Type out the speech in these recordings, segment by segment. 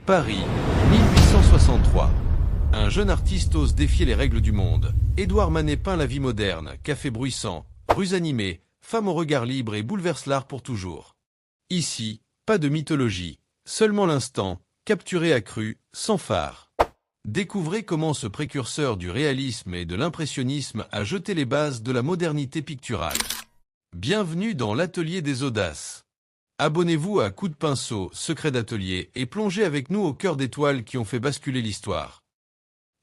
Paris, 1863. Un jeune artiste ose défier les règles du monde. Édouard Manet peint la vie moderne, café bruissant, rues animées, femmes au regard libre et bouleverse l'art pour toujours. Ici, pas de mythologie, seulement l'instant, capturé à cru, sans phare. Découvrez comment ce précurseur du réalisme et de l'impressionnisme a jeté les bases de la modernité picturale. Bienvenue dans l'Atelier des Audaces. Abonnez-vous à Coup de pinceau, secret d'atelier, et plongez avec nous au cœur des toiles qui ont fait basculer l'histoire.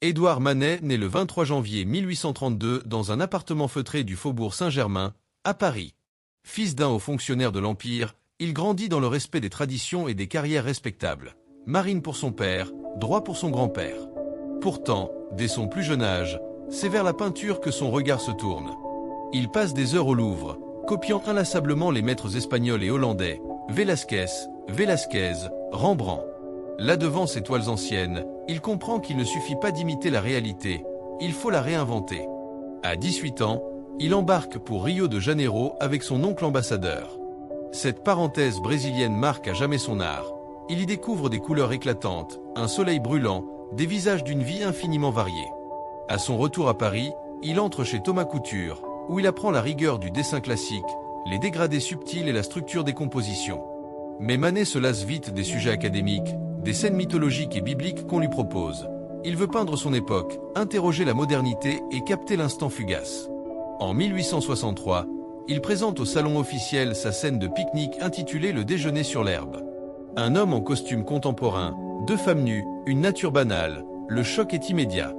Édouard Manet naît le 23 janvier 1832 dans un appartement feutré du faubourg Saint-Germain, à Paris. Fils d'un haut fonctionnaire de l'Empire, il grandit dans le respect des traditions et des carrières respectables. Marine pour son père, droit pour son grand-père. Pourtant, dès son plus jeune âge, c'est vers la peinture que son regard se tourne. Il passe des heures au Louvre, copiant inlassablement les maîtres espagnols et hollandais, Velázquez, Rembrandt. Là devant ces toiles anciennes, il comprend qu'il ne suffit pas d'imiter la réalité, il faut la réinventer. À 18 ans, il embarque pour Rio de Janeiro avec son oncle ambassadeur. Cette parenthèse brésilienne marque à jamais son art. Il y découvre des couleurs éclatantes, un soleil brûlant, des visages d'une vie infiniment variée. À son retour à Paris, il entre chez Thomas Couture, où il apprend la rigueur du dessin classique, les dégradés subtils et la structure des compositions. Mais Manet se lasse vite des sujets académiques, des scènes mythologiques et bibliques qu'on lui propose. Il veut peindre son époque, interroger la modernité et capter l'instant fugace. En 1863, il présente au salon officiel sa scène de pique-nique intitulée Le déjeuner sur l'herbe. Un homme en costume contemporain, deux femmes nues, une nature banale, le choc est immédiat.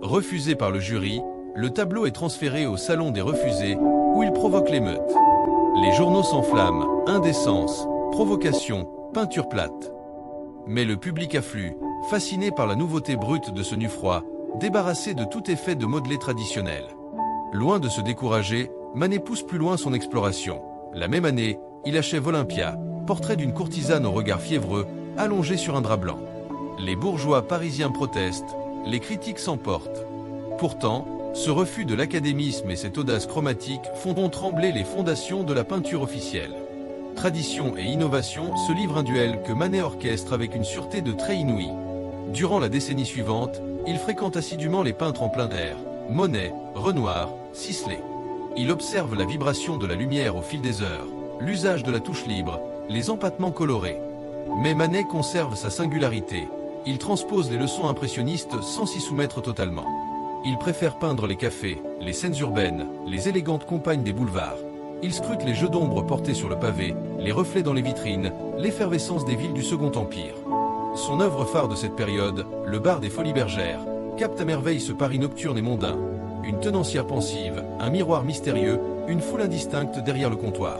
Refusé par le jury, le tableau est transféré au salon des refusés, où il provoque l'émeute. Les journaux s'enflamment, indécence, provocation, peinture plate. Mais le public afflue, fasciné par la nouveauté brute de ce nu froid, débarrassé de tout effet de modelé traditionnel. Loin de se décourager, Manet pousse plus loin son exploration. La même année, il achève Olympia, portrait d'une courtisane au regard fiévreux, allongée sur un drap blanc. Les bourgeois parisiens protestent, les critiques s'emportent. Pourtant, ce refus de l'académisme et cette audace chromatique font trembler les fondations de la peinture officielle. Tradition et innovation se livrent un duel que Manet orchestre avec une sûreté de trait inouïe. Durant la décennie suivante, il fréquente assidûment les peintres en plein air, Monet, Renoir, Sisley. Il observe la vibration de la lumière au fil des heures, l'usage de la touche libre, les empattements colorés. Mais Manet conserve sa singularité. Il transpose les leçons impressionnistes sans s'y soumettre totalement. Il préfère peindre les cafés, les scènes urbaines, les élégantes compagnes des boulevards. Il scrute les jeux d'ombre portés sur le pavé, les reflets dans les vitrines, l'effervescence des villes du Second Empire. Son œuvre phare de cette période, Le bar des Folies Bergères, capte à merveille ce Paris nocturne et mondain. Une tenancière pensive, un miroir mystérieux, une foule indistincte derrière le comptoir.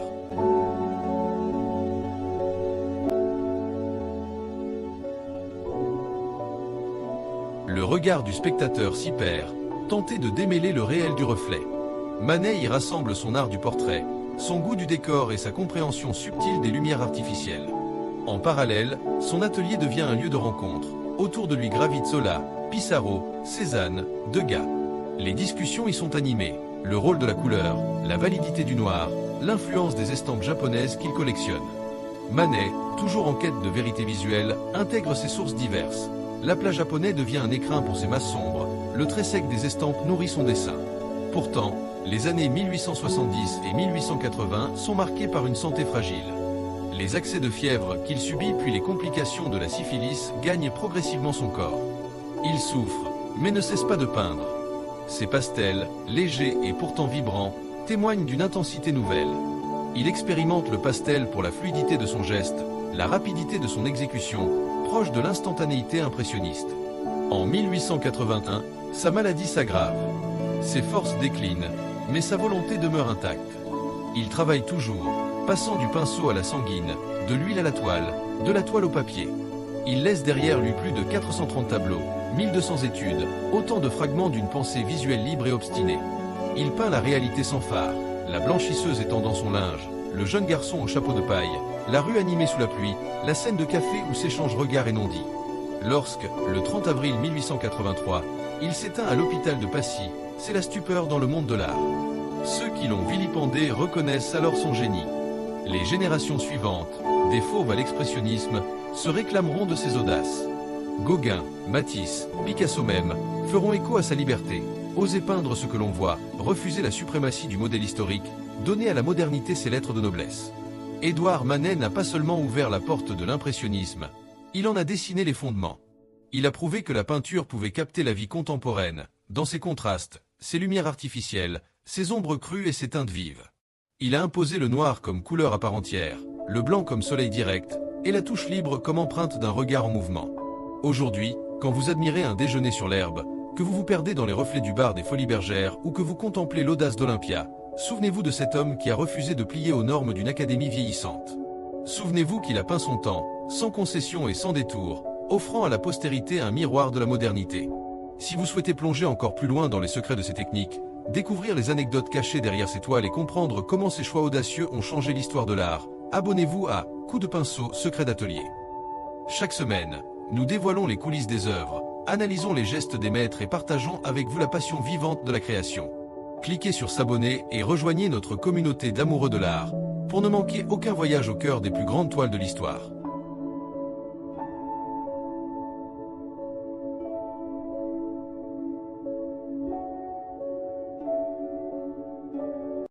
Le regard du spectateur s'y perd, tenté de démêler le réel du reflet. Manet y rassemble son art du portrait, son goût du décor et sa compréhension subtile des lumières artificielles. En parallèle, son atelier devient un lieu de rencontre. Autour de lui gravitent Zola, Pissarro, Cézanne, Degas. Les discussions y sont animées. Le rôle de la couleur, la validité du noir, l'influence des estampes japonaises qu'il collectionne. Manet, toujours en quête de vérité visuelle, intègre ses sources diverses. L'aplat japonais devient un écrin pour ses masses sombres, le trait sec des estampes nourrit son dessin. Pourtant, les années 1870 et 1880 sont marquées par une santé fragile. Les accès de fièvre qu'il subit puis les complications de la syphilis gagnent progressivement son corps. Il souffre, mais ne cesse pas de peindre. Ses pastels, légers et pourtant vibrants, témoignent d'une intensité nouvelle. Il expérimente le pastel pour la fluidité de son geste, la rapidité de son exécution, proche de l'instantanéité impressionniste. En 1881, sa maladie s'aggrave. Ses forces déclinent, mais sa volonté demeure intacte. Il travaille toujours, passant du pinceau à la sanguine, de l'huile à la toile, de la toile au papier. Il laisse derrière lui plus de 430 tableaux, 1200 études, autant de fragments d'une pensée visuelle libre et obstinée. Il peint la réalité sans phare, la blanchisseuse étendant son linge, le jeune garçon au chapeau de paille, la rue animée sous la pluie, la scène de café où s'échangent regards et non-dits. Lorsque, le 30 avril 1883, il s'éteint à l'hôpital de Passy, c'est la stupeur dans le monde de l'art. Ceux qui l'ont vilipendé reconnaissent alors son génie. Les générations suivantes, des fauves à l'expressionnisme, se réclameront de ses audaces. Gauguin, Matisse, Picasso même, feront écho à sa liberté. Oser peindre ce que l'on voit, refuser la suprématie du modèle historique, donner à la modernité ses lettres de noblesse. Édouard Manet n'a pas seulement ouvert la porte de l'impressionnisme, il en a dessiné les fondements. Il a prouvé que la peinture pouvait capter la vie contemporaine, dans ses contrastes, ses lumières artificielles, ses ombres crues et ses teintes vives. Il a imposé le noir comme couleur à part entière, le blanc comme soleil direct, et la touche libre comme empreinte d'un regard en mouvement. Aujourd'hui, quand vous admirez un déjeuner sur l'herbe, que vous vous perdez dans les reflets du bar des Folies Bergères ou que vous contemplez l'audace d'Olympia, souvenez-vous de cet homme qui a refusé de plier aux normes d'une académie vieillissante. Souvenez-vous qu'il a peint son temps, sans concession et sans détour, offrant à la postérité un miroir de la modernité. Si vous souhaitez plonger encore plus loin dans les secrets de ces techniques, découvrir les anecdotes cachées derrière ces toiles et comprendre comment ces choix audacieux ont changé l'histoire de l'art, abonnez-vous à Coup de pinceau, secret d'atelier. Chaque semaine, nous dévoilons les coulisses des œuvres, analysons les gestes des maîtres et partageons avec vous la passion vivante de la création. Cliquez sur s'abonner et rejoignez notre communauté d'amoureux de l'art, pour ne manquer aucun voyage au cœur des plus grandes toiles de l'histoire.